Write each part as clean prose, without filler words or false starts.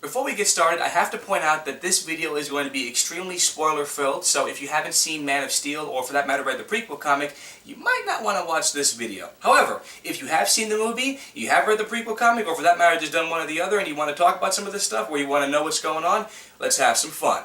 Before we get started, I have to point out that this video is going to be extremely spoiler-filled, so if you haven't seen Man of Steel, or for that matter read the prequel comic, you might not want to watch this video. However, if you have seen the movie, you have read the prequel comic, or for that matter just done one or the other, and you want to talk about some of this stuff, or you want to know what's going on, let's have some fun.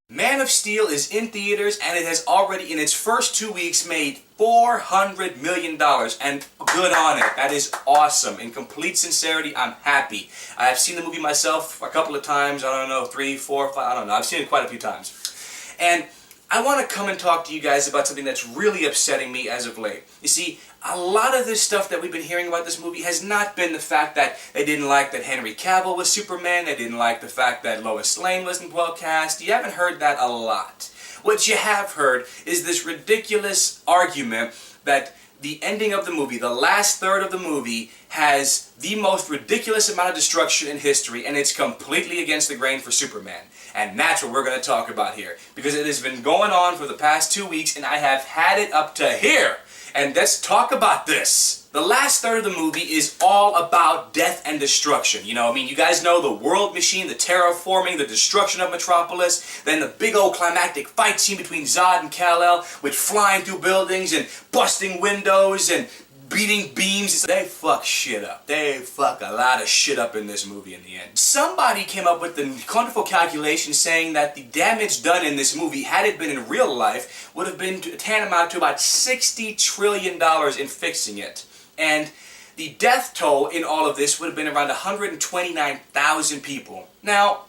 Man of Steel is in theaters, and it has already, in its first 2 weeks, made $400 million, and good on it. That is awesome. In complete sincerity, I'm happy. I've seen the movie myself a couple of times, I don't know, 3, 4, 5, I don't know. I've seen it quite a few times. And I want to come and talk to you guys about something that's really upsetting me as of late. You see, a lot of this stuff that we've been hearing about this movie has not been the fact that they didn't like that Henry Cavill was Superman, they didn't like the fact that Lois Lane wasn't well cast. You haven't heard that a lot. What you have heard is this ridiculous argument that the ending of the movie, the last third of the movie, has the most ridiculous amount of destruction in history, and it's completely against the grain for Superman. And that's what we're going to talk about here. Because it has been going on for the past 2 weeks, and I have had it up to here. And let's talk about this. The last third of the movie is all about death and destruction. You know, I mean, you guys know the world machine, the terraforming, the destruction of Metropolis, then the big old climactic fight scene between Zod and Kal-El with flying through buildings and busting windows and beating beams. They fuck shit up. They fuck a lot of shit up in this movie in the end. Somebody came up with the wonderful calculation saying that the damage done in this movie, had it been in real life, would have been tantamount to about $60 trillion in fixing it. And the death toll in all of this would have been around 129,000 people. Now,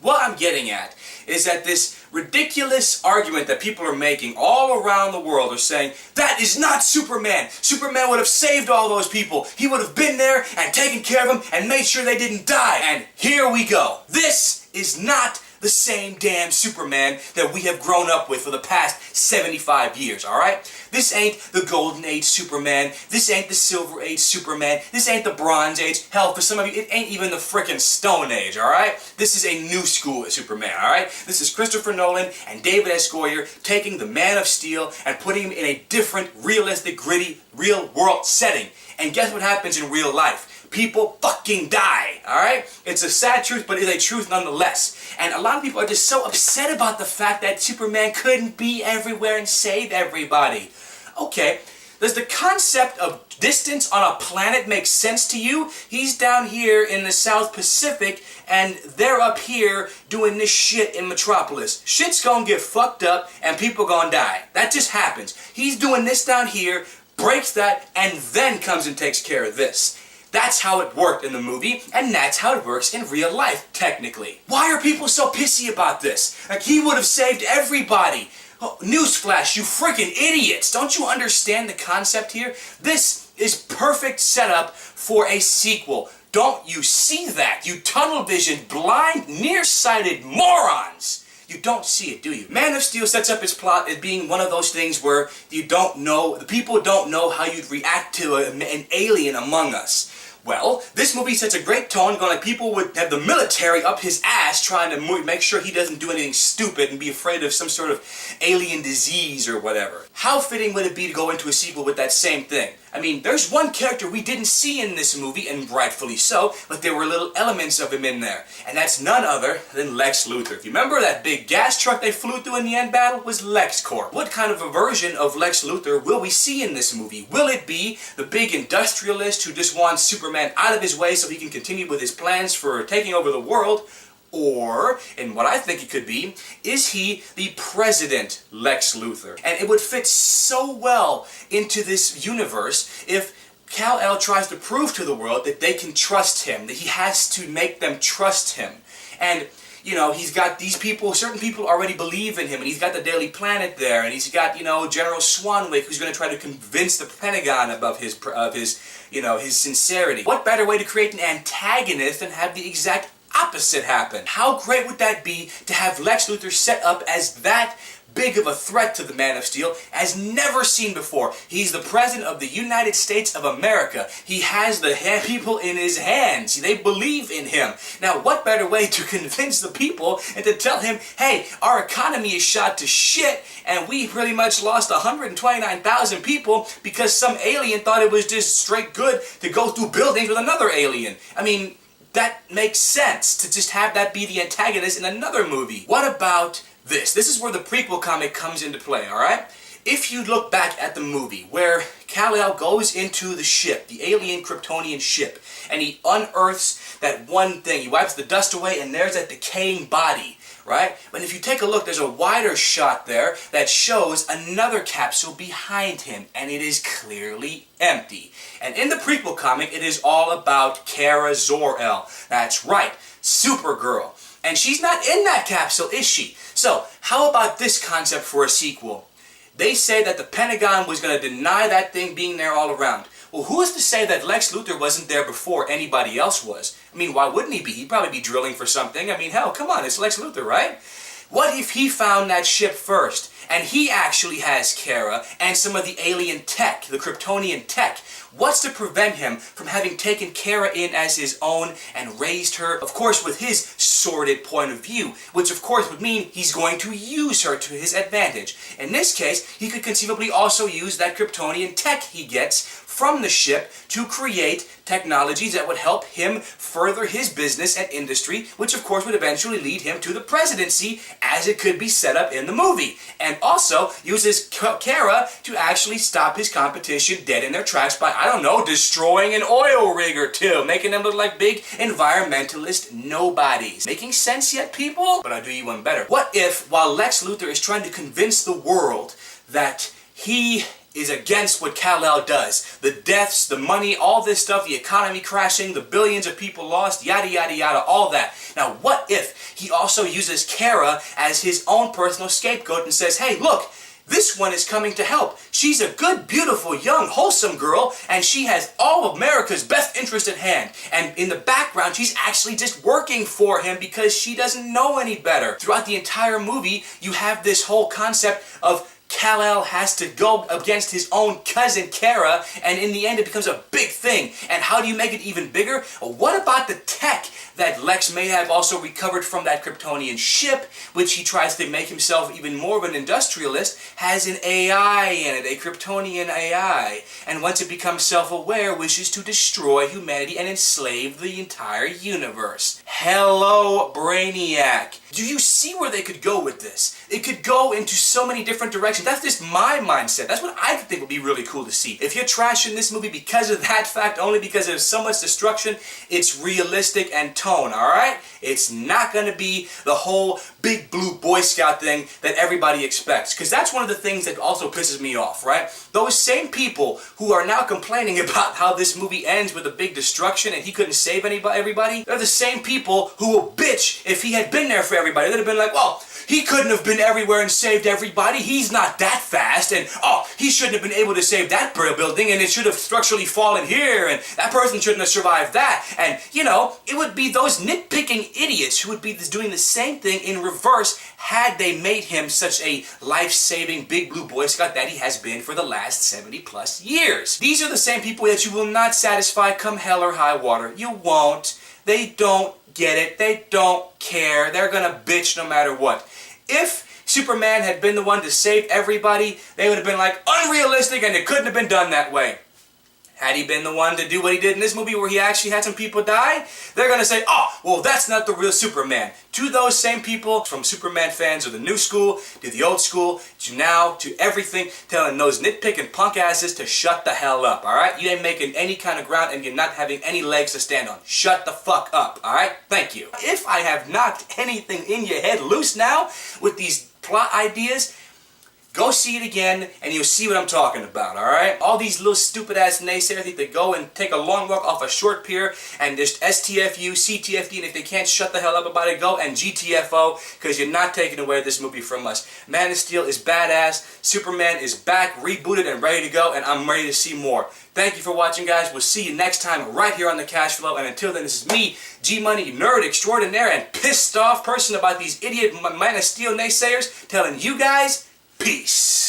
what I'm getting at is that this ridiculous argument that people are making all around the world are saying, that is not Superman! Superman would have saved all those people! He would have been there and taken care of them and made sure they didn't die! And here we go! This is not the same damn Superman that we have grown up with for the past 75 years, alright? This ain't the Golden Age Superman, this ain't the Silver Age Superman, this ain't the Bronze Age, hell, for some of you, it ain't even the frickin' Stone Age, alright? This is a new school Superman, alright? This is Christopher Nolan and David S. Goyer taking the Man of Steel and putting him in a different, realistic, gritty, real-world setting. And guess what happens in real life? People fucking die, alright? It's a sad truth, but it's a truth nonetheless. And a lot of people are just so upset about the fact that Superman couldn't be everywhere and save everybody. Okay, does the concept of distance on a planet make sense to you? He's down here in the South Pacific, and they're up here doing this shit in Metropolis. Shit's gonna get fucked up, and people gonna die. That just happens. He's doing this down here, breaks that, and then comes and takes care of this. That's how it worked in the movie, and that's how it works in real life, technically. Why are people so pissy about this? Like, he would have saved everybody. Oh, newsflash, you freaking idiots! Don't you understand the concept here? This is perfect setup for a sequel. Don't you see that? You tunnel-visioned, blind, nearsighted morons! You don't see it, do you? Man of Steel sets up its plot as being one of those things where you don't know, the people don't know how you'd react to an alien among us. Well, this movie sets a great tone, going like people would have the military up his ass trying to make sure he doesn't do anything stupid and be afraid of some sort of alien disease or whatever. How fitting would it be to go into a sequel with that same thing? I mean, there's one character we didn't see in this movie, and rightfully so, but there were little elements of him in there. And that's none other than Lex Luthor. If you remember, that big gas truck they flew through in the end battle was LexCorp. What kind of a version of Lex Luthor will we see in this movie? Will it be the big industrialist who just wants Superman out of his way so he can continue with his plans for taking over the world? Or, and what I think it could be, is he the President Lex Luthor? And it would fit so well into this universe if Kal-El tries to prove to the world that they can trust him, that he has to make them trust him. And, you know, he's got these people, certain people already believe in him, and he's got the Daily Planet there, and he's got, you know, General Swanwick, who's going to try to convince the Pentagon of his sincerity. What better way to create an antagonist than have the exact opposite happen? How great would that be to have Lex Luthor set up as that big of a threat to the Man of Steel as never seen before. He's the President of the United States of America. He has the people in his hands. They believe in him. Now, what better way to convince the people and to tell him, hey, our economy is shot to shit and we pretty much lost 129,000 people because some alien thought it was just straight good to go through buildings with another alien. I mean, that makes sense to just have that be the antagonist in another movie. What about this? This is where the prequel comic comes into play, alright? If you look back at the movie where Kal-El goes into the ship, the alien Kryptonian ship, and he unearths that one thing, he wipes the dust away and there's that decaying body, right? But if you take a look, there's a wider shot there that shows another capsule behind him, and it is clearly empty. And in the prequel comic, it is all about Kara Zor-El. That's right, Supergirl. And she's not in that capsule, is she? So, how about this concept for a sequel? They say that the Pentagon was going to deny that thing being there all around. Well, who is to say that Lex Luthor wasn't there before anybody else was? I mean, why wouldn't he be? He'd probably be drilling for something. I mean, hell, come on, it's Lex Luthor, right? What if he found that ship first, and he actually has Kara and some of the alien tech, the Kryptonian tech? What's to prevent him from having taken Kara in as his own and raised her, of course, with his sordid point of view, which of course would mean he's going to use her to his advantage. In this case, he could conceivably also use that Kryptonian tech he gets from the ship to create technologies that would help him further his business and industry, which of course would eventually lead him to the presidency as it could be set up in the movie. And also uses Kara to actually stop his competition dead in their tracks by, I don't know, destroying an oil rig or two, making them look like big environmentalist nobodies. Making sense yet, people? But I'll do you one better. What if, while Lex Luthor is trying to convince the world that he is against what Kal-El does, the deaths, the money, all this stuff, the economy crashing, the billions of people lost, yada yada yada, all that. Now what if he also uses Kara as his own personal scapegoat and says, hey look, this one is coming to help. She's a good, beautiful, young, wholesome girl, and she has all of America's best interest at hand. And in the background, she's actually just working for him because she doesn't know any better. Throughout the entire movie, you have this whole concept of Kal-El has to go against his own cousin Kara, and in the end it becomes a big thing. And how do you make it even bigger? Well, what about the tech that Lex may have also recovered from that Kryptonian ship, which he tries to make himself even more of an industrialist, has an AI in it, a Kryptonian AI, and once it becomes self-aware, wishes to destroy humanity and enslave the entire universe. Hello, Brainiac. Do you see where they could go with this? It could go into so many different directions. That's just my mindset. That's what I think would be really cool to see. If you're trashing this movie because of that fact, only because there's so much destruction, it's realistic and tone, alright? It's not going to be the whole big blue Boy Scout thing that everybody expects. Because that's one of the things that also pisses me off, right? Those same people who are now complaining about how this movie ends with a big destruction and he couldn't save everybody, they're the same people who will bitch if he had been there for everybody. They'd have been like, well, he couldn't have been everywhere and saved everybody. He's not that fast. And, oh, he shouldn't have been able to save that building, and it should have structurally fallen here, and that person shouldn't have survived that. And, you know, it would be those nitpicking idiots who would be doing the same thing in reverse had they made him such a life-saving big blue Boy Scout that he has been for the last 70 plus years. These are the same people that you will not satisfy come hell or high water. You won't. They don't get it. They don't care. They're gonna bitch no matter what. If Superman had been the one to save everybody, they would have been like, unrealistic, and it couldn't have been done that way. Had he been the one to do what he did in this movie where he actually had some people die, they're going to say, oh, well, that's not the real Superman. To those same people, from Superman fans of the new school, to the old school, to now, to everything, telling those nitpicking punk asses to shut the hell up, alright? You ain't making any kind of ground and you're not having any legs to stand on. Shut the fuck up, alright? Thank you. If I have knocked anything in your head loose now with these plot ideas, go see it again, and you'll see what I'm talking about, alright? All these little stupid-ass naysayers think they go and take a long walk off a short pier and just STFU, CTFD, and if they can't shut the hell up about it, go and GTFO, because you're not taking away this movie from us. Man of Steel is badass, Superman is back, rebooted, and ready to go, and I'm ready to see more. Thank you for watching, guys. We'll see you next time right here on The Cash Flow, and until then, this is me, G-Money, nerd extraordinaire, and pissed off person about these idiot Man of Steel naysayers, telling you guys, Peace.